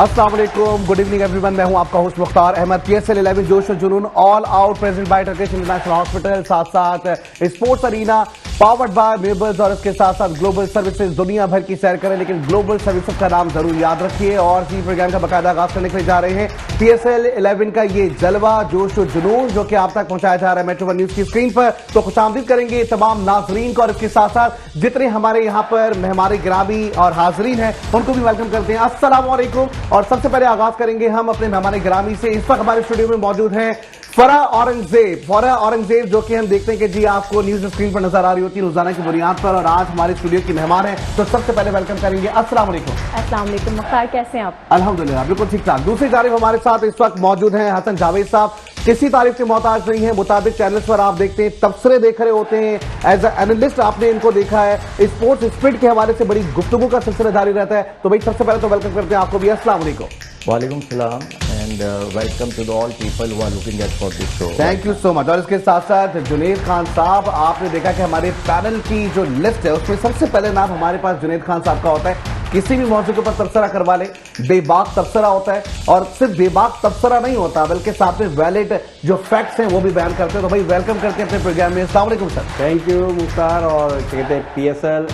अस्सलाम वालेकुम, good evening everyone. मैं हूं आपका होस्ट मुख्तार अहमद। PSL 11 जोश और जुनून all out present by Turkish international hospital, साथ साथ स्पोर्ट्स अरीना पावर्ड बाय मेबल्स और इसके साथ साथ ग्लोबल सर्विसेज। दुनिया भर की सैर करें, लेकिन ग्लोबल सर्विसेज का नाम जरूर याद रखिए। और इसी प्रोग्राम का बाकायदा आगाज करने के लिए जा रहे हैं PSL 11 का ये जलवा जोश और जुनून, जो कि आप तक पहुंचाया जा रहा है मेट्रो वन न्यूज की स्क्रीन पर। तो खुशामदीद करेंगे तमाम नाजरीन को, और इसके साथ साथ जितने हमारे यहाँ पर मेहमान गिरामी और हाजरीन हैं उनको भी वेलकम करते हैं। अस्सलाम वालेकुम। और सबसे पहले आगाज करेंगे हम अपने मेहमान गिरामी से। इस वक्त हमारे स्टूडियो में मौजूद हैं फराह औरंगजेब, जो कि हम देखते हैं कि जी आपको न्यूज स्क्रीन पर नजर आ रही होती है रोजाना की बुनियाद पर, और आज हमारे स्टूडियो की मेहमान हैं। तो सबसे पहले वेलकम करेंगे। अस्सलाम वालेकुम। अस्सलाम वालेकुम मुख्तार, कैसे हैं आप? अल्हम्दुलिल्लाह बिल्कुल ठीक ठाक। दूसरी जानिब हमारे साथ इस वक्त मौजूद हैं हसन जावेद साहब। किसी तारीफ के मोहताज नहीं है, मुताबिक चैनल्स पर आप देखते हैं, तबसरे देख रहे होते हैं, एज ए एनालिस्ट आपने इनको देखा है। स्पोर्ट्स स्पिरिट के हवाले से बड़ी गुफ्तगू का सिलसिला जारी रहता है। तो भाई सबसे पहले तो वेलकम करते हैं आपको भी। अस्सलाम वालेकुम। वालेकुम सलाम and welcome to the all people who are looking at for this show. Thank you so much. और इसके साथ साथ जुनैद खान साहब, आपने देखा कि हमारे पैनल की जो लिस्ट है उसमें सबसे पहले नाम हमारे पास जुनैद खान साहब का होता है। किसी भी मौजूद के ऊपर तबसरा करवा ले, बेबाक तबसरा होता है, और सिर्फ बेबाक तबसरा नहीं होता बल्कि साथ में वैलिड जो फैक्ट्स हैं वो भी बयान करते हैं। तो भाई वेलकम करते हैं अपने प्रोग्राम में। अस्सलाम वालेकुम सर। थैंक यू मुख्तार, और कहते हैं PSL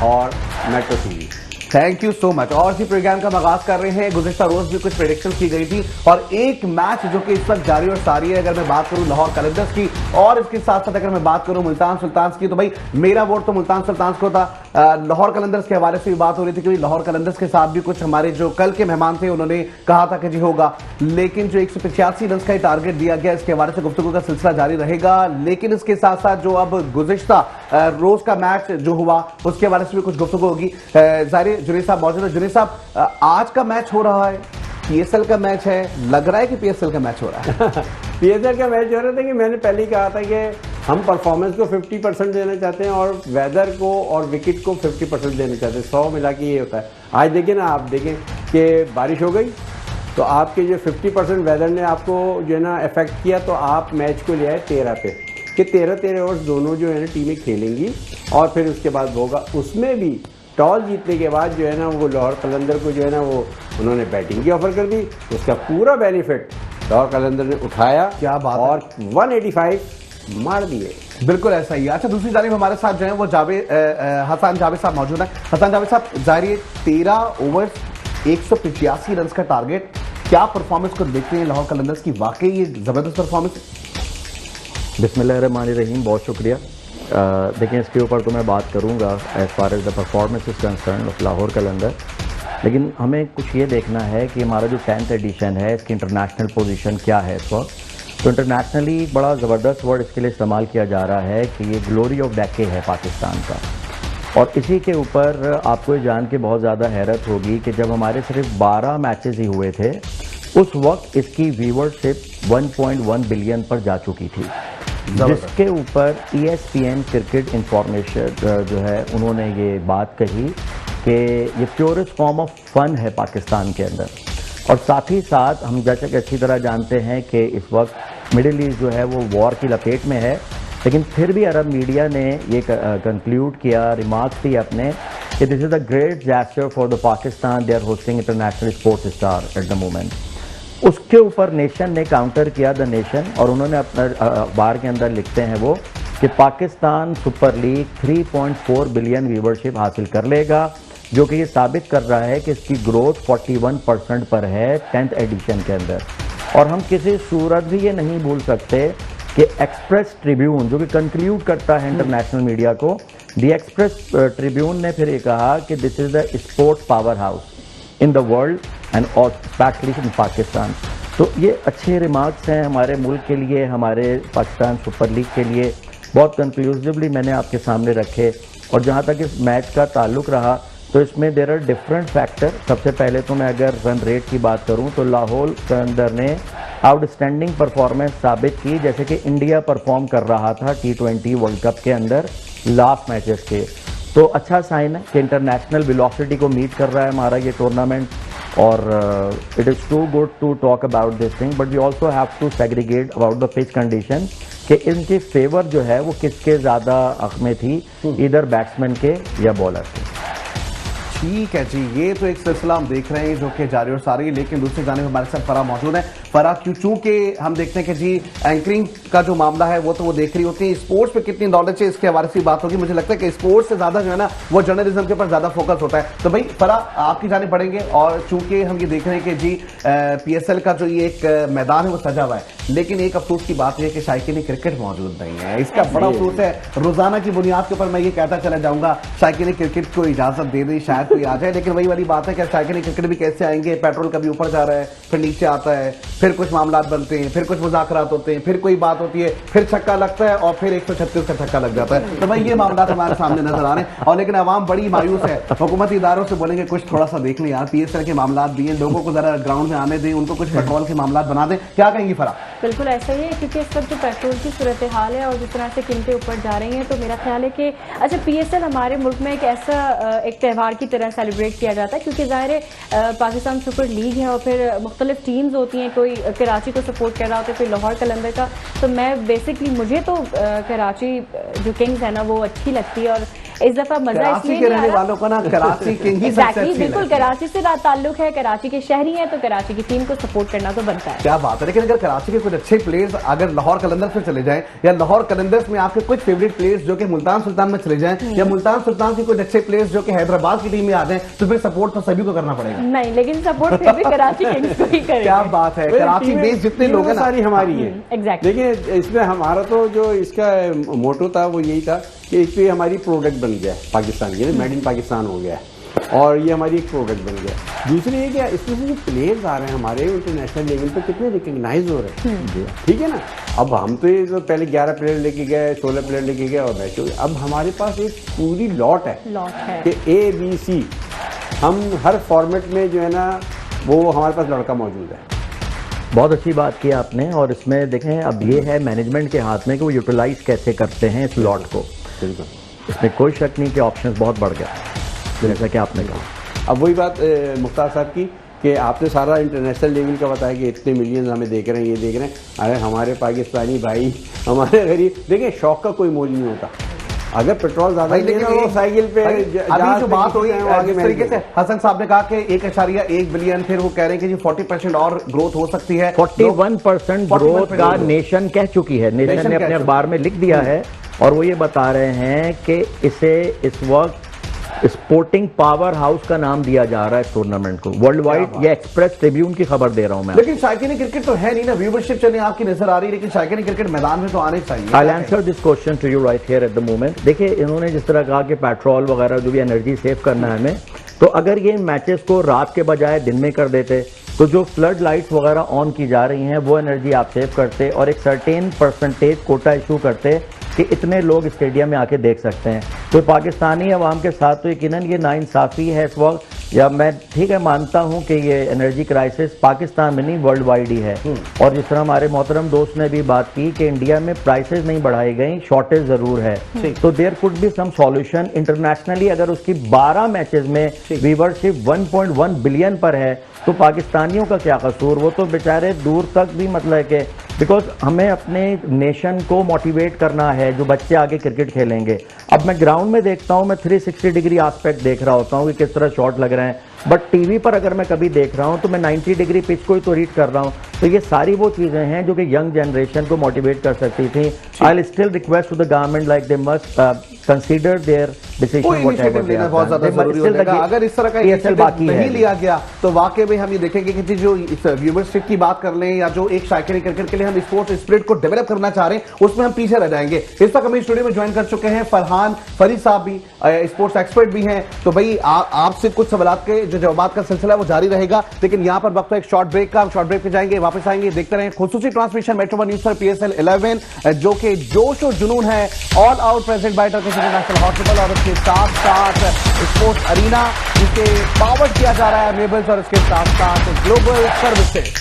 और metro TV। Thank you so much. और इसी प्रोग्राम का आगाज कर रहे हैं। गुज़िश्ता रोज भी कुछ प्रेडिक्शन की गई थी, और एक मैच जो कि इस वक्त जारी और सारी है। अगर मैं बात करूं लाहौर कलंदर्स की, और इसके साथ साथ अगर मैं बात करूं मुल्तान सुल्तान्स की, तो भाई मेरा वोट तो मुल्तान सुल्तान्स को था। लाहौर कलंदर्स के हवाले से भी बात हो रही थी, क्योंकि लाहौर कलंदर्स के साथ भी कुछ हमारे जो कल के मेहमान थे उन्होंने कहा था कि जी होगा, लेकिन जो 185 रन का टारगेट दिया गया, इसके हवाले से गुफ्तगू का सिलसिला जारी रहेगा। लेकिन इसके साथ साथ जो अब गुज़िश्ता रोज का मैच जो हुआ उसके हवाले से भी कुछ गुफ्तगू होगी। ज़ाहिर जुनैद साहब मौजूद है। जुनैद साहब, आज का मैच हो रहा है, PSL का मैच है, लग रहा है कि PSL का मैच हो रहा है? PSL का मैच हो रहा था कि मैंने पहले ही कहा था कि हम परफॉर्मेंस को 50% देना चाहते हैं और वेदर को और विकेट को 50% देना चाहते हैं। 100 मिला के ये होता है। आज देखिए ना, आप देखें कि बारिश हो गई तो आपके जो 50% वेदर ने आपको जो है ना इफेक्ट किया, तो आप मैच को ले आए 13 पे, कि 13 ओवर्स दोनों जो है ना टीमें खेलेंगी, और फिर उसके बाद होगा। उसमें भी टॉस जीतने के बाद जो है ना वो लाहौर कलंदर को जो है ना वो उन्होंने बैटिंग की ऑफर कर दी। उसका पूरा बेनिफिट लाहौर कलंदर ने उठाया। क्या बात है। और 185 मार दिए। बिल्कुल ऐसा ही है। अच्छा, दूसरी जानिब हमारे साथ जो है वो हसन जावेद साहब मौजूद है। हसन जावेद साहब, जाहिर 13 ओवर्स 185 रन का टारगेट, क्या परफॉर्मेंस को देखते हैं लाहौर कलंदर्स की? वाकई ये जबरदस्त परफॉर्मेंस। बिस्मिल्लाहिर्रहमानिर्रहीम, बहुत शुक्रिया। देखिए, इसके ऊपर तो मैं बात करूंगा as far as the performance is concern of Lahore Qalandar, लेकिन हमें कुछ ये देखना है कि हमारा जो 10th एडिशन है इसकी इंटरनेशनल पोजीशन क्या है इस वक्त। तो इंटरनेशनली बड़ा ज़बरदस्त वर्ड इसके लिए इस्तेमाल किया जा रहा है कि ये ग्लोरी ऑफ डेकेड है पाकिस्तान का। और इसी के ऊपर आपको ये जान के बहुत ज़्यादा हैरत होगी कि जब हमारे सिर्फ 12 मैचेस ही हुए थे, उस वक्त इसकी व्यूवरशिप 1.1 बिलियन पर जा चुकी थी, जिसके ऊपर ESPN क्रिकेट इंफॉर्मेशन जो है उन्होंने ये बात कही कि ये प्योरेस्ट फॉर्म ऑफ फन है पाकिस्तान के अंदर। और साथ ही साथ हम जैसे कि अच्छी तरह जानते हैं कि इस वक्त मिडिल ईस्ट जो है वो वॉर की लपेट में है, लेकिन फिर भी अरब मीडिया ने ये कंक्लूड किया, रिमार्क्स दी अपने, कि this is a great gesture for the Pakistan, they are hosting international sports star at the moment. उसके ऊपर नेशन ने काउंटर किया, द नेशन, और उन्होंने अपना अखबार के अंदर लिखते हैं वो कि Pakistan super league 3.4 billion viewership हासिल कर लेगा, जो कि ये साबित कर रहा है कि इसकी ग्रोथ 41% पर है 10th एडिशन के अंदर। और हम किसी सूरत भी ये नहीं भूल सकते कि एक्सप्रेस ट्रिब्यून, जो कि कंक्लूड करता है इंटरनेशनल मीडिया को, द एक्सप्रेस ट्रिब्यून ने फिर ये कहा कि this is the sports power house in the world and specially in Pakistan. तो ये अच्छे रिमार्क्स हैं हमारे मुल्क के लिए, हमारे पाकिस्तान सुपर लीग के लिए, बहुत कंक्लूसिवली मैंने आपके सामने रखे। और जहाँ तक इस मैच का ताल्लुक रहा, तो इसमें देर आर डिफरेंट फैक्टर। सबसे पहले तो मैं अगर रन रेट की बात करूं तो लाहौर कलंदर ने आउटस्टैंडिंग परफॉर्मेंस साबित की, जैसे कि इंडिया परफॉर्म कर रहा था T20 वर्ल्ड कप के अंदर लास्ट मैचेस के। तो अच्छा साइन है कि इंटरनेशनल वेलोसिटी को मीट कर रहा है हमारा ये टूर्नामेंट। और it is too good to talk about this thing, but we also have to segregate about the pitch condition कि इनकी फेवर जो है वो किसके ज़्यादा हक में थी, इधर बैट्समैन के या बॉलर के। ठीक है जी, ये तो एक सिलसिला हम देख रहे हैं जो कि जारी और सारी है, लेकिन दूसरी जाने हमारे साथ फरा मौजूद है। फरा, चूंकि हम देखते हैं कि जी एंकरिंग का जो मामला है वो तो वो देख रही होती है, स्पोर्ट्स पे कितनी नॉलेज है इसके हवाले से बात होगी। मुझे लगता है कि स्पोर्ट्स से ज्यादा जो है ना वो जर्नलिज्म के ऊपर ज्यादा फोकस होता है। तो भाई फरा, आपकी जाने पड़ेंगे, और चूंकि हम ये देख रहे हैं कि जी PSL का जो ये एक मैदान है वो सजा हुआ है, लेकिन एक अफसोस की बात है कि शायकीन क्रिकेट मौजूद नहीं है। इसका बड़ा अफसोस है। रोजाना की बुनियाद के ऊपर मैं ये कहता चला जाऊंगा शायकीन क्रिकेट को इजाजत दे दी, शायद कोई आ जाए, लेकिन वही वाली बात है कि शायकीन क्रिकेट भी कैसे आएंगे। पेट्रोल कभी ऊपर जा रहा है, फिर नीचे आता है, फिर कुछ मामला बनते हैं, फिर कुछ मुज़ाकरात होते हैं, फिर कोई बात होती है, फिर छक्का लगता है और फिर 136 का छक्का लग जाता है। तो भाई ये मामला हमारे सामने नजर आ रहे हैं, और लेकिन आवाम बड़ी मायूस है। हुकूमती इदारों से बोलेंगे कुछ थोड़ा सा देख लें यार, PSL के मामला भी हैं, लोगों को जरा ग्राउंड में आने दें, उनको कुछ पेट्रोल के मामला बना दें। क्या कहेंगी फरा? बिल्कुल ऐसा ही है, क्योंकि इस वक्त जो पेट्रोल की सूरत हाल है और जिस तरह से कीमतें ऊपर जा रही हैं, तो मेरा ख्याल है कि अच्छा PSL हमारे मुल्क में एक ऐसा एक त्यौहार की तरह सेलिब्रेट किया जाता है, क्योंकि ज़ाहिर है पाकिस्तान सुपर लीग है और फिर मुख्तलिफ टीम्स होती हैं, कोई कराची को सपोर्ट कर रहा होता है, कोई लाहौर कलंदर का। तो मैं बेसिकली मुझे तो कराची जो किंग्स है ना वो अच्छी लगती है, और इस दफा मजा इसलिए के रहने वालों को ना कराची किंग ही सबसे अच्छी बिल्कुल लगती है। कराची से ताल्लुक है, कराची के शहरी हैं, तो कराची की टीम को सपोर्ट करना तो बनता है। क्या बात है। लेकिन अगर कराची के कुछ अच्छे प्लेयर्स अगर लाहौर कलंदर्स में चले जाएं, या लाहौर कलंदर्स में आपके कुछ फेवरेट प्लेयर्स जो कि मुल्तान सुल्तान में चले जाएं, या मुल्तान सुल्तान के कुछ अच्छे प्लेयर्स जो कि हैदराबाद की टीम में आ जाएं, तो फिर सपोर्ट तो सभी को करना पड़ेगा। नहीं, लेकिन सपोर्ट फिर भी कराची किंग्स को ही करेंगे। क्या बात है। कराची बेस जितने लोग हैं ना, सारी हमारी है। एग्जैक्टली। देखिए इसमें हमारा तो जो इसका मोटो था वो यही था कि इस पे हमारी प्रोडक्ट बन गया पाकिस्तान की, मेड इन पाकिस्तान हो गया है, और ये हमारी एक प्रोडक्ट बन गया। दूसरी ये कि इसमें से जो प्लेयर्स आ रहे हैं हमारे इंटरनेशनल लेवल पे कितने रिकग्नाइज हो रहे हैं, ठीक है ना। अब हम तो ये तो पहले 11 प्लेयर लेके गए, 16 प्लेयर लेके गए और मैच हो गए। अब हमारे पास एक पूरी लॉट है कि ABC, हम हर फॉर्मेट में जो है ना वो हमारे पास लड़का मौजूद है। बहुत अच्छी बात की आपने, और इसमें देखें अब ये है मैनेजमेंट के हाथ में कि वो यूटिलाइज कैसे करते हैं इस लॉट को। बिल्कुल, इसमें कोई शक नहीं कि ऑप्शंस बहुत बढ़ गए, जैसा कि आपने कहा। अब वही बात मुख्तार साहब की कि आपने सारा इंटरनेशनल लेवल का बताया कि इतने मिलियन हमें देख रहे हैं, ये देख रहे हैं। अरे हमारे पाकिस्तानी भाई, हमारे गरीब, देखिए शौक का कोई मोल नहीं होता। अगर पेट्रोल ज्यादा वो साइकिल पे अभी जो बात हुई जिस तरीके से हसन साहब ने कहा कि 1.1 बिलियन, फिर वो कह रहे हैं कि जी 40% और ग्रोथ हो सकती है। 41% ग्रोथ का नेशन कह चुकी है, नेशन ने अपने अखबार में लिख दिया है, और वो ये बता रहे हैं कि इसे इस वक्त स्पोर्टिंग पावर हाउस का नाम दिया जा रहा है इस टूर्नामेंट को वर्ल्ड वाइड। ये एक्सप्रेस ट्रिब्यून की खबर दे रहा हूं मैं। लेकिन शायकीन क्रिकेट तो है नहीं ना, व्यूवरशिप चलिए आपकी नजर आ रही है, लेकिन शायकीन क्रिकेट मैदान में तो आने चाहिए। I answer this question to you right here at the moment. देखिए इन्होंने जिस तरह कहा कि पेट्रोल वगैरह जो भी एनर्जी सेव करना है हमें, तो अगर ये मैचेस को रात के बजाय दिन में कर देते, तो जो फ्लड लाइट्स वगैरह ऑन की जा रही हैं वो एनर्जी आप सेव करते, और एक सर्टेन परसेंटेज कोटा इशू करते कि इतने लोग स्टेडियम में आके देख सकते हैं। तो पाकिस्तानी अवाम के साथ तो यकीनन ये नाइंसाफ़ी है इस वक्त, या मैं ठीक है मानता हूं कि ये एनर्जी क्राइसिस पाकिस्तान में नहीं वर्ल्ड वाइड ही है। और जिस तरह हमारे मोहतरम दोस्त ने भी बात की कि इंडिया में प्राइसेस नहीं बढ़ाई गई, शॉर्टेज जरूर है, तो there could be some solution internationally. अगर उसकी 12 मैचेस में व्यूवरशिप 1.1 बिलियन पर है, तो पाकिस्तानियों का क्या कसूर? वो तो बेचारे दूर तक भी मतलब है कि बिकॉज हमें अपने नेशन को मोटिवेट करना है, जो बच्चे आगे क्रिकेट खेलेंगे। अब मैं ग्राउंड में देखता हूं, मैं 360 डिग्री एस्पेक्ट देख रहा होता हूं कि किस तरह शॉट लग रहे हैं, बट टीवी पर अगर मैं कभी देख रहा हूं तो मैं 90 डिग्री पिच को ही तो रीड कर रहा हूं। तो ये सारी वो चीजें हैं जो कि यंग जनरेशन को मोटिवेट कर सकती थी। I will still request to the government like they must consider their decision whatever they are. बहुत ज्यादा जरूरी होगा। अगर इस तरह का इनिशिएटिव नहीं लिया गया तो वाकई में हम ये देखेंगे कि जो इस व्यूवरशिप की बात कर लें, या जो एक शायकीन क्रिकेट के लिए हम स्पोर्ट्स स्पिरिट को डेवलप करना चाह रहे हैं, उसमें हम पीछे रह जाएंगे। इस तक हमें स्टूडियो में ज्वाइन कर चुके हैं फरहान फरीद साहब, भी स्पोर्ट्स एक्सपर्ट भी हैं। तो भाई आपसे कुछ सवालात के जो जवाबात का सिलसिला वो जारी रहेगा, लेकिन यहां पर वक्त एक शॉर्ट ब्रेक का। हम शॉर्ट ब्रेक पे जाएंगे, वापस आएंगे, देखते रहें खुसूसी ट्रांसमिशन मेट्रो वन न्यूज पर PSL 11, जो कि जोश और जुनून है, all out present by Turkish international hospital, और उसके साथ साथ स्पोर्ट्स अरीना, जिसे पावर किया जा रहा है मेबल्स, और उसके साथ साथ ग्लोबल सर्विसेज।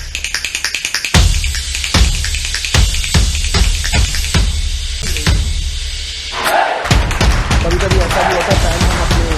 कभी कभी ऐसा भी होता है हम अपने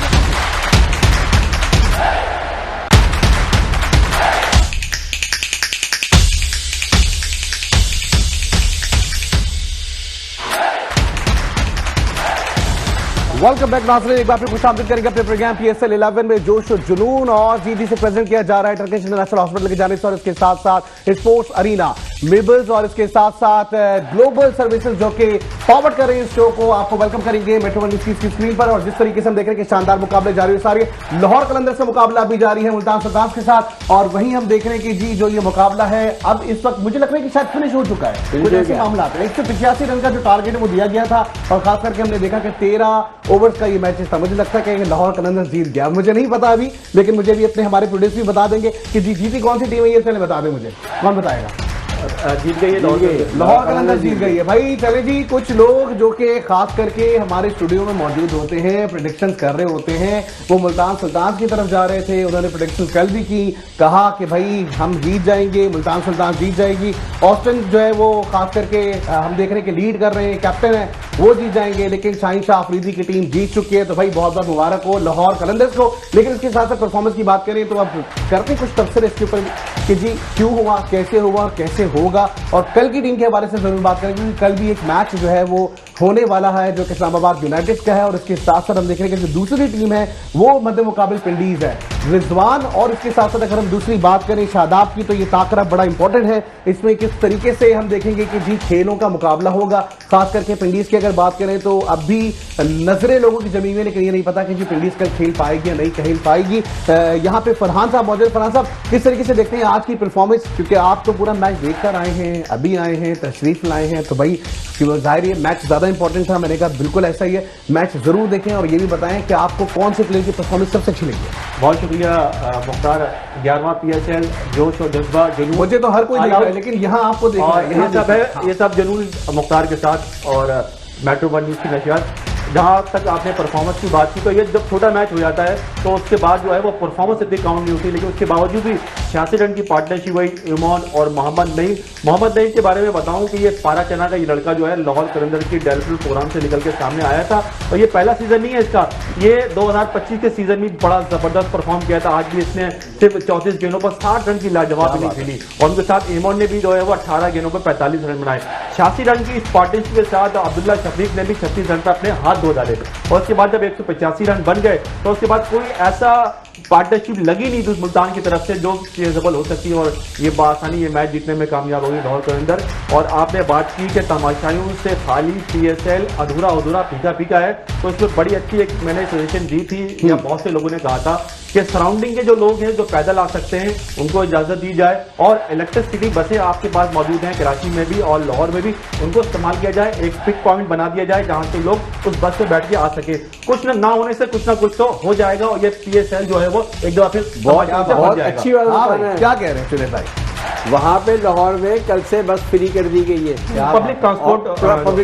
वेलकम बैक नाज़रीन, एक बार फिर खुश आमदीद करेंगे अपने प्रोग्राम PSL 11 में जोश और जुनून और जीडी से प्रेजेंट किया जा रहा है टर्किश इंटरनेशनल हॉस्पिटल की जानिब से और इसके साथ साथ स्पोर्ट्स अरीना मेबल्स और इसके साथ साथ ग्लोबल सर्विसेज जो कि फॉरवर्ड कर रहे हैं इस शो को। आपको वेलकम करेंगे मेट्रो वन न्यूज़ की स्क्रीन पर। और जिस तरीके से हम देख रहे हैं कि शानदार मुकाबले जारी है सारे, लाहौर कलंदर्स का मुकाबला अभी जारी है मुल्तान सुल्तान्स के साथ। और वहीं हम देख रहे हैं कि जी जो ये मुकाबला है अब इस वक्त मुझे लग रहा है कि शायद फिनिश हो चुका है। कुछ ऐसे मामला है 185 रन का जो टारगेट है वो दिया गया था और खास करके हमने देखा कि 13 ओवर्स का ये मैच था। मुझे लगता है कि लाहौर कलंदर्स जीत गया, मुझे नहीं पता अभी, लेकिन मुझे भी अपने हमारे प्रोड्यूसर भी बता देंगे कि जीती कौन सी टीम है। ये चले बता दें मुझे, कौन बताएगा? जीत गई है लाहौर कलंदर्स जीत गई है भाई। चले जी, कुछ लोग जो कि खास करके हमारे स्टूडियो में मौजूद होते हैं, प्रेडिक्शन कर रहे होते हैं, वो मुल्तान सुल्तान की तरफ जा रहे थे। उन्होंने प्रेडिक्शन कल भी की, कहा कि भाई हम जीत जाएंगे, मुल्तान सुल्तान जीत जाएगी। ऑस्टिन जो है वो खास करके हम देख रहे हैं कि लीड कर रहे हैं, कैप्टन है, वो जीत जाएंगे। लेकिन शाहीन शाह अफरीदी की टीम जीत चुकी है, तो भाई बहुत बहुत मुबारक हो लाहौर कलंदर्स को। लेकिन इसके साथ साथ परफॉर्मेंस की बात करें तो अब करते कुछ तबसरे इसके ऊपर कि जी क्यों हुआ, कैसे हुआ, कैसे होगा। और कल की टीम के हवाले से जरूर बात करेंगे क्योंकि कल भी एक मैच जो है वो होने वाला है जो कि इस्लामाबाद यूनाइटेड का है। और इसके साथ साथ हम देख रहे हैं कि जो दूसरी टीम है वो मध्य मुकाबिल पिंडीज है, रिजवान। और इसके साथ साथ अगर हम दूसरी बात करें शादाब की, तो ये ताकरा बड़ा इंपॉर्टेंट है इसमें। किस तरीके से हम देखेंगे कि जी खेलों का मुकाबला होगा, खास करके पिंडीज की अगर बात करें तो अब भी नजरें लोगों की जमी में, लेकिन ये नहीं पता कि जी पिंडीज कल खेल पाएगी या नहीं खेल पाएगी। यहाँ पे फरहान साहब मौजूद। फरहान साहब, किस तरीके से देखते हैं आज की परफॉर्मेंस, क्योंकि आप तो पूरा मैच देख कर आए हैं, अभी आए हैं, तशरीफ लाए हैं, तो भाई जाहिर है मैच ज्यादा इंपॉर्टेंट था। मैंने कहा बिल्कुल ऐसा ही है, मैच जरूर देखें और ये भी बताएं कि आपको कौन से प्लेयर की परफॉर्मेंस सबसे अच्छी लगी है। बहुत शुक्रिया मुख्तार। 11वां PSL जोश और जज्बा जुनून, मुझे तो हर कोई देख रहा है, लेकिन यहाँ आपको देखना और है, ये सब है, ये सब जुनून मुख्तार के साथ और मेट्रो वन न्यूज़ की नशियात। जहाँ तक आपने परफॉर्मेंस की बात की, तो ये जब छोटा मैच हो जाता है तो उसके बाद जो है वो परफॉर्मेंस इतनी काउंट नहीं होती, लेकिन उसके बावजूद भी 86 रन की पार्टनरशिप हुई इमोन और मोहम्मद नईम। मोहम्मद नईम के बारे में बताऊं कि ये पारा चना का ये लड़का जो है लाहौर कलंदर्स की डेवलपमेंट प्रोग्राम से निकल के सामने आया था और ये पहला सीजन नहीं है इसका, ये 2025 के सीजन में बड़ा जबरदस्त परफॉर्म किया था। आज भी इसने सिर्फ 34 गेंदों पर 60 रन की लाजवाब इनिंग्स खेली और उनके साथ इमोन ने भी जो है वो 18 गेंदों पर 45 रन बनाए। 86 रन की इस पार्टनरशिप के साथ अब्दुल्ला शफीक ने भी 36 रन पर अपने हाथ धो डाले और उसके बाद जब 185 रन बन गए तो उसके बाद कोई ऐसा पार्टनरशिप लगी नहीं दूसरे मुल्तान की तरफ से जो चेजबल हो सकती है और ये बासानी ये मैच जीतने में कामयाब होगी लाहौर कलंदर। और आपने बात की कि तमाशाइयों से खाली PSL अधूरा अधूरा फीका फीका है, तो इसमें बड़ी अच्छी एक मैंने सजेशन दी थी या बहुत से लोगों ने कहा था कि सराउंडिंग के जो लोग हैं जो पैदल आ सकते हैं उनको इजाजत दी जाए और इलेक्ट्रिसिटी बसें आपके पास मौजूद हैं कराची में भी और लाहौर में भी, उनको इस्तेमाल किया जाए। एक पिक पॉइंट बना दिया जाए जहां से लोग उस बस पे बैठ के आ सके। कुछ ना होने से कुछ ना कुछ तो हो जाएगा और ये PSL जो है वो एक दफा फिर बहुत अच्छी बात है। क्या कह रहे हैं चुने भाई? वहाँ पे लाहौर में कल से बस फ्री कर दी गई है, पब्लिक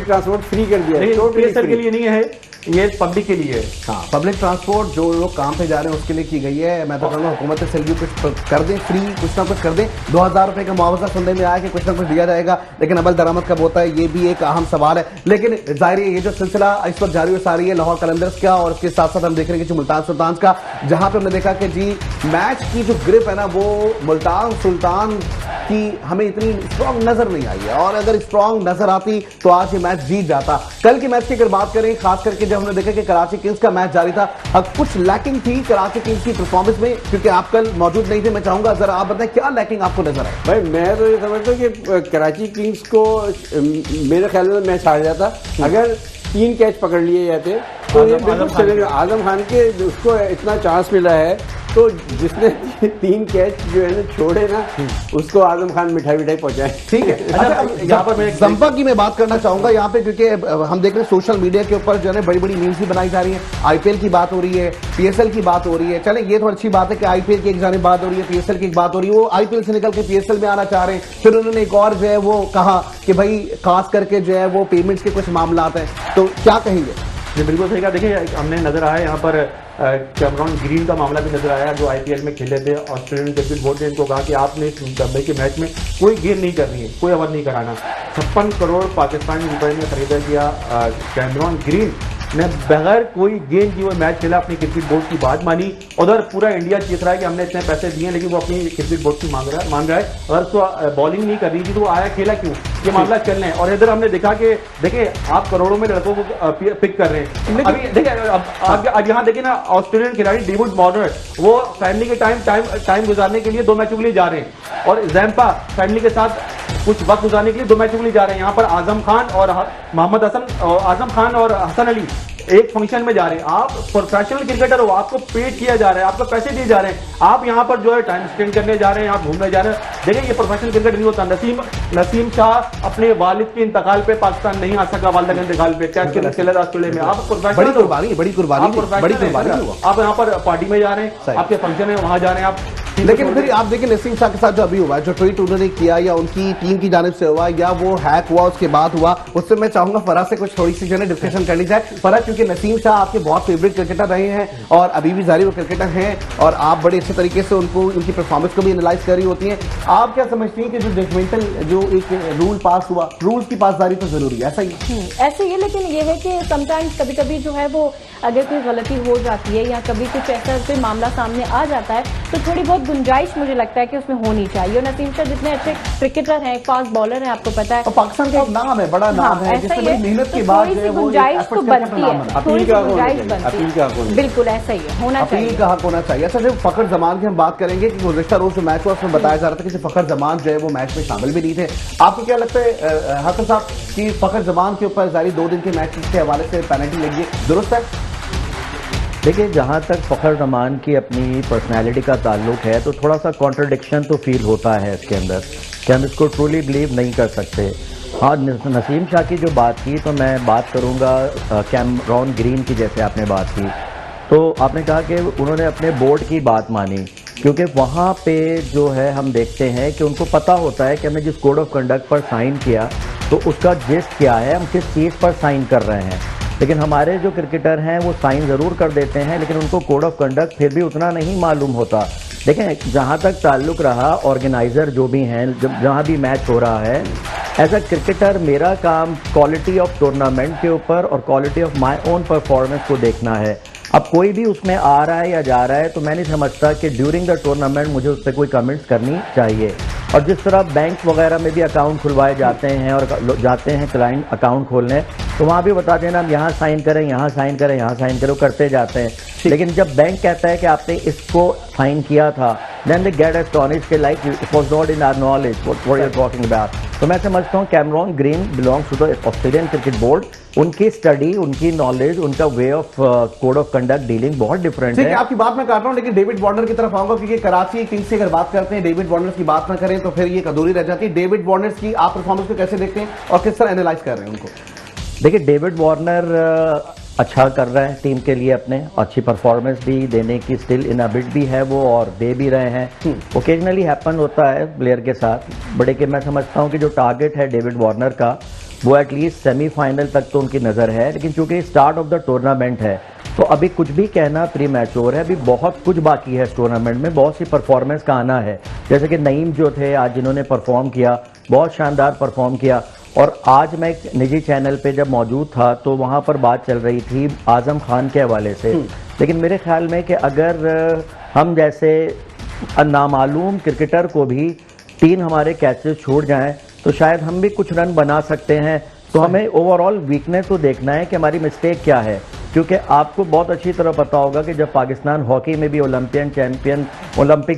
ट्रांसपोर्ट फ्री कर दिया है। PSL के लिए नहीं है, ये पब्लिक के लिए है। हाँ, पब्लिक ट्रांसपोर्ट जो लोग काम पे जा रहे हैं उसके लिए की गई है। मैं तो कहूँगा हुकूमत से भी कुछ कर दें, फ्री कुछ ना कुछ कर दें। 2000 रुपए का मुआवजा सुनने में आया कि कुछ ना कुछ दिया जाएगा, लेकिन अमल दरामद कब होता है ये भी एक अहम सवाल है। लेकिन जाहिर है ये जो सिलसिला इस वक्त जारी हो सारी है लाहौर कलंदर्स का और इसके साथ साथ हम देख रहे हैं कि मुल्तान सुल्तान का, जहां पे हमने देखा कि जी मैच की जो ग्रिप है ना वो मुल्तान सुल्तान की हमें इतनी स्ट्रांग नजर नहीं आई है और अगर स्ट्रांग नजर आती तो आज ये मैच जीत जाता। कल की मैच की अगर बात करें, खास करके जब हमने देखा कि कराची किंग्स का मैच जारी था, अब कुछ लैकिंग थी कराची किंग्स की परफॉर्मेंस में, क्योंकि आप कल मौजूद नहीं थे। मैं चाहूंगा जरा आप बताएं क्या लैकिंग आपको नजर आए। भाई मैं तो ये समझता हूँ कि कराची किंग्स को मेरे ख्याल में मैच हार जाता अगर 3 कैच पकड़ लिए जाते तो ये बिल्कुल चलेगा। आजम खान के उसको इतना चांस मिला है तो जिसने 3 कैच जो है ना छोड़े ना उसको आजम खान मिठाई पहुंचाए। ठीक है। अच्छा, यहाँ पर मैं जंपा की मैं बात करना चाहूंगा यहाँ पे, क्योंकि हम देख रहे हैं सोशल मीडिया के ऊपर जो है बड़ी बड़ी मीम्स भी बनाई जा रही है। IPL की बात हो रही है, PSL की बात हो रही है। चले ये तो अच्छी बात है कि IPL की एक जानिब बात हो रही है, PSL की एक बात हो रही है। वो IPL से निकल के PSL में आना चाह रहे हैं। फिर उन्होंने एक और जो है वो कहा कि भाई खास करके जो है वो पेमेंट्स के कुछ मामला हैं, तो क्या कहेंगे? जी बिल्कुल सही कहा। देखिए हमने नजर आया यहाँ पर कैमरॉन ग्रीन का मामला भी नजर आया जो IPL में खेले थे। ऑस्ट्रेलियन क्रिकेट बोर्ड ने इनको कहा कि आपने इस मुकाबले के मैच में कोई गेम नहीं करनी है, कोई ओवर नहीं कराना। 56 करोड़ पाकिस्तानी रुपए में खरीदा गया कैमरॉन ग्रीन ने बगैर कोई गेंद की वो मैच खेला, अपनी क्रिकेट बोर्ड की बात मानी। उधर पूरा इंडिया चीख रहा है कि हमने इतने पैसे दिए, लेकिन वो अपनी क्रिकेट बोर्ड की मान रहा है। अगर उसको बॉलिंग नहीं कर रही थी तो वो आया खेला क्यों, ये मामला चल रहे हैं। और इधर हमने देखा कि देखिए आप करोड़ों में लड़कों को पिक कर रहे हैं। अभी देखिए अब यहाँ देखिए ना, ऑस्ट्रेलियन खिलाड़ी डेविड वार्नर वो फैमिली के टाइम गुजारने के लिए 2 मैचों के लिए जा रहे हैं, और जैम्पा फैमिली के साथ कुछ वक्त गुजारने के लिए 2 मैचों के लिए जा रहे हैं। यहाँ पर आजम खान और मोहम्मद आजम खान और हसन अली एक फंक्शन में जा रहे हैं। आप प्रोफेशनल क्रिकेटर हो, आपको पेड किया जा रहा है, आपको पैसे दिए जा रहे हैं, आप यहाँ पर जो है टाइम स्पेंड करने जा रहे हैं, आप घूमने जा रहे हैं। देखिए ये प्रोफेशनल क्रिकेट नहीं होता। नसीम शाह अपने वालिद के इंतकाल पे पाकिस्तान नहीं आ सका, वालिद के इंतकाल पे टेस्ट के खेला था ऑस्ट्रेलिया में। आप बड़ी कुर्बानी आप यहाँ पर पार्टी में जा रहे हैं, आपके फंक्शन है वहां जा रहे हैं आप। लेकिन फिर आप देखिए नसीम शाह के साथ जो अभी हुआ, जो ट्वीट उन्होंने किया या उनकी टीम की जानिब से हुआ या वो हैक हुआ उसके बाद हुआ, उससे मैं चाहूंगा फराज से कुछ थोड़ी सी जो है डिस्कशन करनी जाए। फराज, क्योंकि नसीम शाह आपके बहुत फेवरेट क्रिकेटर रहे हैं और अभी भी जारी वो क्रिकेटर हैं और आप बड़े अच्छे तरीके से उनको उनकी परफॉर्मेंस को भी एनालाइज कर रही होती हैं। आप क्या समझती हैं कि जो जजमेंटल जो एक रूल पास हुआ, रूल्स की पासदारी तो जरूरी है, ऐसा ही ऐसे ही है, लेकिन ये है कि समटाइम्स कभी कभी जो है वो अगर कोई गलती हो जाती है या कभी कुछ ऐसा कोई मामला सामने आ जाता है तो थोड़ी बहुत गुंजाइश मुझे लगता है कि उसमें होनी चाहिए। और नसीम शाह जितने अच्छे क्रिकेटर हैं, फास्ट बॉलर हैं, आपको पता है, और पाकिस्तान का एक नाम है, बड़ा नाम है, जिससे बड़ी मेहनत के बाद थोड़ी सी गुंजाइश तो बनती है, थोड़ी सी गुंजाइश बनती है। बिल्कुल ऐसा ही है, होना चाहिए, अपील का हक होना चाहिए। अच्छा, जब फखर जमान की हम बात करेंगे कि गुज़िश्ता रोज जो मैच हुआ उसमें बताया जा रहा था कि फखर जमान जो है वो मैच में शामिल भी नहीं थे। आपको क्या लगता है हसन साहब कि फखर जमान के ऊपर जारी 2 दिन के मैच के हवाले से पेनल्टी लगी, दुरुस्त है? देखिए, जहाँ तक फ़खर जमान की अपनी पर्सनैलिटी का ताल्लुक है तो थोड़ा सा कॉन्ट्रडिक्शन तो फील होता है इसके अंदर, कि हम इसको ट्रूली बिलीव नहीं कर सकते। हाँ, नसीम शाह की जो बात की तो मैं बात करूँगा कैमरॉन ग्रीन की, जैसे आपने बात की तो आपने कहा कि उन्होंने अपने बोर्ड की बात मानी, क्योंकि वहाँ पे जो है हम देखते हैं कि उनको पता होता है कि हमने जिस कोड ऑफ कंडक्ट पर साइन किया तो उसका जिस्ट क्या है, हम किस चीज़ पर साइन कर रहे हैं। लेकिन हमारे जो क्रिकेटर हैं वो साइन ज़रूर कर देते हैं, लेकिन उनको कोड ऑफ कंडक्ट फिर भी उतना नहीं मालूम होता। देखें, जहाँ तक ताल्लुक़ रहा ऑर्गेनाइज़र जो भी हैं, जब जहाँ भी मैच हो रहा है, एज अ क्रिकेटर मेरा काम क्वालिटी ऑफ टूर्नामेंट के ऊपर और quality of my own performance को देखना है। अब कोई भी उसमें आ रहा है या जा रहा है तो मैं नहीं समझता कि ड्यूरिंग द टूर्नामेंट मुझे उस पर कोई कमेंट्स करनी चाहिए। और जिस तरह बैंक वगैरह में भी अकाउंट खुलवाए जाते हैं और जाते हैं क्लाइंट अकाउंट खोलने, तो वहाँ भी बता देना हम यहाँ साइन करें, यहाँ साइन करें, यहाँ साइन करें, करते जाते हैं। लेकिन जब बैंक कहता है कि आपने इसको साइन किया था, then they get astonished कि like it was not in our knowledge what you're talking about। तो मैं समझता हूँ Cameron Green belongs to the Australian cricket board. उनकी स्टडी, उनकी नॉलेज, उनका way of code of conduct dealing बहुत different है। आपकी बात मैं काट रहा हूँ, लेकिन डेविड वार्नर की तरफ आऊंगा क्योंकि कराची किंग्स से अगर बात करते हैं, डेविड वार्नर की बात ना करें तो फिर ये अधूरी रह जाती है। डेविड वार्नर की आप परफॉर्मेंस को कैसे देखते हैं और किस तरह एनालाइज कर रहे हैं उनको? देखिए, डेविड वार्नर अच्छा कर रहे हैं टीम के लिए, अपने अच्छी परफॉर्मेंस भी देने की स्टिल इन अ बिट भी है वो, और दे भी रहे हैं। ओकेजनली हैपन होता है प्लेयर के साथ, बड़े के मैं समझता हूं कि जो टारगेट है डेविड वार्नर का वो एटलीस्ट सेमीफाइनल तक तो उनकी नज़र है। लेकिन चूंकि स्टार्ट ऑफ द टूर्नामेंट है तो अभी कुछ भी कहना प्री मैच्योर है, अभी बहुत कुछ बाकी है इस टूर्नामेंट में, बहुत सी परफॉर्मेंस का आना है। जैसे कि नईम जो थे आज जिन्होंने परफॉर्म किया, बहुत शानदार परफॉर्म किया। और आज मैं एक निजी चैनल पे जब मौजूद था तो वहाँ पर बात चल रही थी आजम खान के हवाले से। लेकिन मेरे ख्याल में कि अगर हम जैसे नामालूम क्रिकेटर को भी 3 हमारे कैचेस छूट जाएं तो शायद हम भी कुछ रन बना सकते हैं। तो हमें ओवरऑल वीकनेस तो देखना है कि हमारी मिस्टेक क्या है, क्योंकि आपको बहुत अच्छी तरह पता होगा कि जब पाकिस्तान हॉकी में भी ओलंपिक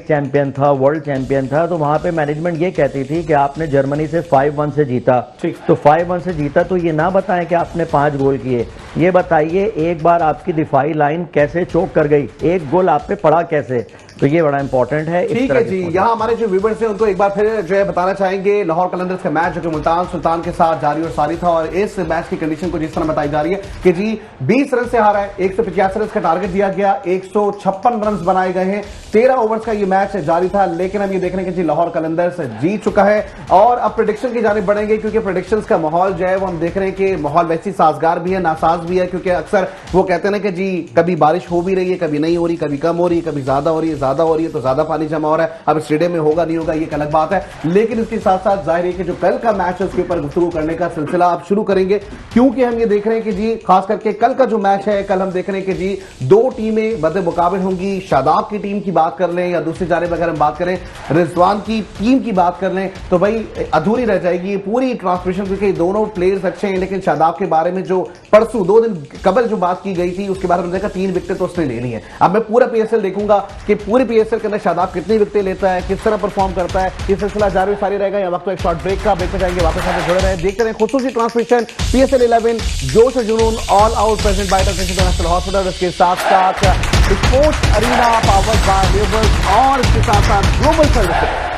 चैंपियन था, वर्ल्ड चैंपियन था, तो वहाँ पे मैनेजमेंट ये कहती थी कि आपने जर्मनी से 5-1 से जीता, तो 5-1 से जीता तो ये ना बताएं कि आपने 5 गोल किए, ये बताइए एक बार आपकी दिफाई लाइन कैसे चोक कर गई, एक गोल आप पे पड़ा कैसे। तो ये बड़ा इंपॉर्टेंट है। ठीक है जी, यहाँ हमारे जो व्यूअर्स हैं उनको एक बार फिर जो है बताना चाहेंगे लाहौर कलंदर्स का मैच जो कि मुल्तान सुल्तान के साथ जारी और सारी था, और इस मैच की कंडीशन को जिस तरह बताई जा रही है कि जी 20 रन से हारा है, 185 रन का टारगेट दिया गया, 156 रन बनाए गए हैं, 13 ओवर्स का ये मैच जारी था। लेकिन हम ये देख रहे हैं कि जी लाहौर कलंदर्स जीत चुका है और अब प्रेडिक्शन की जानिब बढ़ेंगे, क्योंकि प्रेडिक्शंस का माहौल जो है वो हम देख रहे हैं कि माहौल वैसे साजगार भी है, नासाज मिजाज भी है, क्योंकि अक्सर वो कहते हैं ना कि जी कभी बारिश हो भी रही है, कभी नहीं हो रही, कभी कम हो रही है, कभी ज्यादा हो रही है, ज्यादा हो रही है तो ज्यादा पानी जमा हो रहा है। अब स्टेडियम में होगा नहीं होगा ये एक अलग बात है, लेकिन इसके साथ साथ जाहिर है कि जो कल का मैच है उसके ऊपर गुफ्तगू करने का सिलसिला आप शुरू करेंगे, क्योंकि हम ये देख रहे हैं कि जी खास करके कल का जो मैच है, कल हम देख रहे हैं कि जी दो टीमें बदे मुकाबिल होंगी। शादाब की टीम की बात कर लें या दूसरी जानिब अगर हम बात करें रिजवान की टीम की बात कर लें तो भाई अधूरी रह जाएगी पूरी ट्रांसमिशन, क्योंकि दोनों प्लेयर्स अच्छे हैं। लेकिन शादाब के बारे में जो परसों 2 दिन कबल जो बात की गई थी उसके बारे में देखा 3 विकेटें तो उसने ले ली है। अब मैं पूरा पीएसएल देखूंगा कि पूरे पीएसएल के अंदर शादाब कितनी विकेटें लेता है, किस तरह परफॉर्म करता है। ये सिलसिला जारी सारी रहेगा। या वक्त तो एक शॉर्ट ब्रेक का, ब्रेक पे जाएंगे, वापस आकर जुड़े रहे, देखते रहे खुसूसी ट्रांसमिशन पीएसएल 11 जोश और जुनून all out present by Turkish international hospital. इसके साथ साथ स्पोर्ट्स अरीना पावर्ड बाय मेबल्स और इसके साथ साथ ग्लोबल सर्विसेज।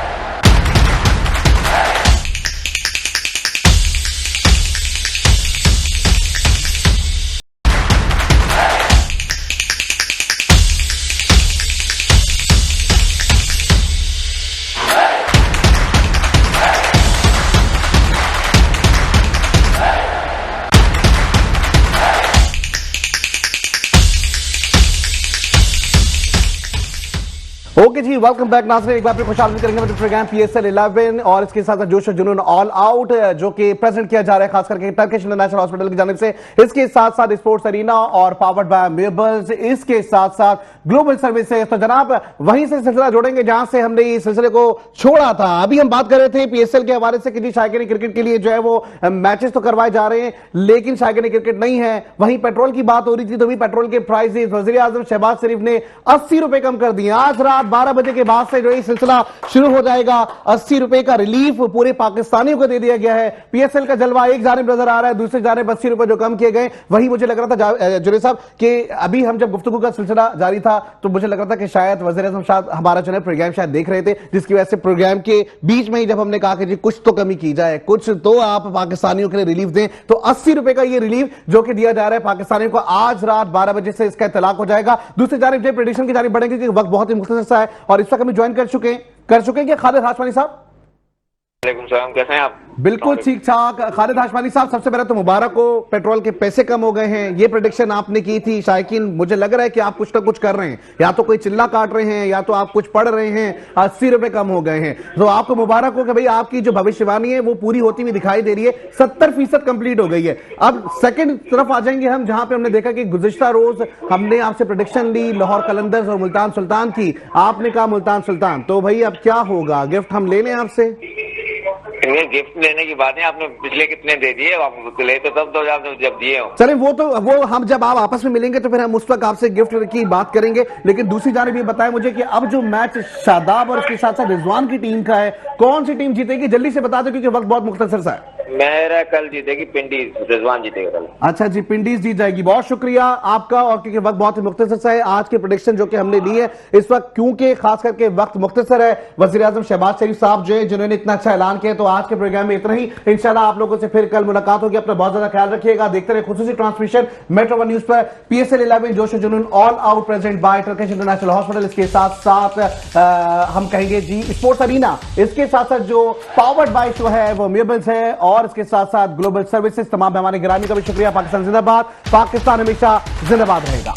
ओके जी, वेलकम बैक नाज़रीन। एक बार फिर खुशामदीद करेंगे मतलब प्रोग्राम पीएसएल 11 और इसके साथ साथ जोश और जुनून ऑल आउट जो कि प्रेजेंट किया जा रहा है खास करके टर्किश इंटरनेशनल हॉस्पिटल की जानिब से। इसके साथ साथ स्पोर्ट्स अरीना और पावर्ड बाय मेबल्स, इसके साथ साथ ग्लोबल सर्विसेज। तो जनाब वहीं से सिलसिला जोड़ेंगे जहां से हमने इस सिलसिले को छोड़ा था। अभी हम बात कर रहे थे पीएसएल के हवाले से कि जी शायकीन क्रिकेट के लिए जो है वो मैचेस तो करवाए जा रहे हैं, लेकिन शायकीन क्रिकेट नहीं है। वहीं पेट्रोल की बात हो रही थी तो भी पेट्रोल के प्राइसेस वज़ीर आज़म शहबाज शरीफ ने 80 रुपए कम कर दिए। आज रात 12 बजे के बाद से जो ये सिलसिला शुरू हो जाएगा। 80 रुपए का रिलीफ पूरे पाकिस्तानियों को दे दिया गया है। पीएसएल का जलवा एक जानिब नजर आ रहा है, दूसरी जानिब 80 रुपए जो कम किए गए। वही मुझे लग रहा था जुनेद साहब कि अभी हम जब गुफ्तगू का सिलसिला जारी था तो मुझे लग रहा था कि शायद वज़ीर आज़म शायद हमारा जो है प्रोग्राम शायद देख रहे थे, जिसकी वजह से प्रोग्राम के बीच में ही जब हमने कहा कि जी कुछ तो कमी की जाए, कुछ तो आप पाकिस्तानियों के लिए रिलीफ दें, तो 80 रुपए का ये रिलीफ जो कि दिया जा रहा है पाकिस्तानियों को, आज रात 12 बजे से इसका इतलाक हो जाएगा। दूसरी जानिब जो प्रेडिक्शन की जानिब बढ़ेंगे कि वक्त बहुत ही मुख्तसर सा है और इस वक्त हमें ज्वाइन कर चुके हैं कि खालिद हाशमानी साहब। वालेकुम सलाम, कैसे हैं आप? बिल्कुल ठीक ठाक। खालिद हाशमानी साहब, सबसे पहले तो मुबारक हो, पेट्रोल के पैसे कम हो गए हैं। ये प्रेडिक्शन आपने की थी शायकीन, मुझे लग रहा है कि आप कुछ ना कुछ कर रहे हैं, या तो कोई चिल्ला काट रहे हैं या तो आप कुछ पढ़ रहे हैं। 80 रुपए कम हो गए हैं तो आपको मुबारक हो कि भाई आपकी जो भविष्यवाणी है वो पूरी होती हुई दिखाई दे रही है। 70% कंप्लीट हो गई है। अब सेकंड तरफ आ जाएंगे हम, जहां पे हमने देखा कि गुज़िश्ता रोज हमने आपसे प्रेडिक्शन ली लाहौर कलंदर्स और मुल्तान सुल्तान की, आपने कहा मुल्तान सुल्तान, तो भाई अब क्या होगा? गिफ्ट हम ले लें आपसे? इन्हें गिफ्ट लेने की बात है, आपने पिछले कितने दे दिए? आप ले तो तब तो जब दिए हो। चलें वो हम जब आप आपस में मिलेंगे तो फिर हम उस वक्त आपसे गिफ्ट की बात करेंगे। लेकिन दूसरी जानिब ये बताएं मुझे कि अब जो मैच शादाब और उसके साथ साथ रिजवान की टीम का है, कौन सी टीम जीतेगी? जल्दी से बता दो क्योंकि वक्त बहुत मुख्तसर सा है। मेरा कल जीतेगी पिंडीज, रिजवान जीतेगा कल। अच्छा जी, पिंडीज जीत जाएगी। बहुत शुक्रिया आपका। और क्योंकि वक्त बहुत ही मुख्तसर सा है, आज की प्रेडिक्शन जो कि हमने ली है इस वक्त, क्योंकि खास करके वक्त मुख्तसर है, वज़ीर आज़म शहबाज शरीफ साहब जो है जिन्होंने इतना अच्छा ऐलान किया, तो आज के प्रोग्राम में इतना ही। इंशाल्लाह आप लोगों से फिर कल मुलाकात होगी। अपना बहुत ज्यादा ख्याल रखिएगा। देखते रहे खुसूसी ट्रांसमिशन मेट्रो 1 न्यूज पर पीएसएल 11 जोश और जुनून all out present by Turkish international hospital. इसके साथ साथ हम कहेंगे जी स्पोर्ट्स अरीना, इसके साथ साथ जो पावर्ड बाय शो है वो मेबल्स है और इसके साथ साथ ग्लोबल सर्विसेज। तमाम हमारे गिरामी का भी शुक्रिया। पाकिस्तान जिंदाबाद, पाकिस्तान हमेशा जिंदाबाद रहेगा।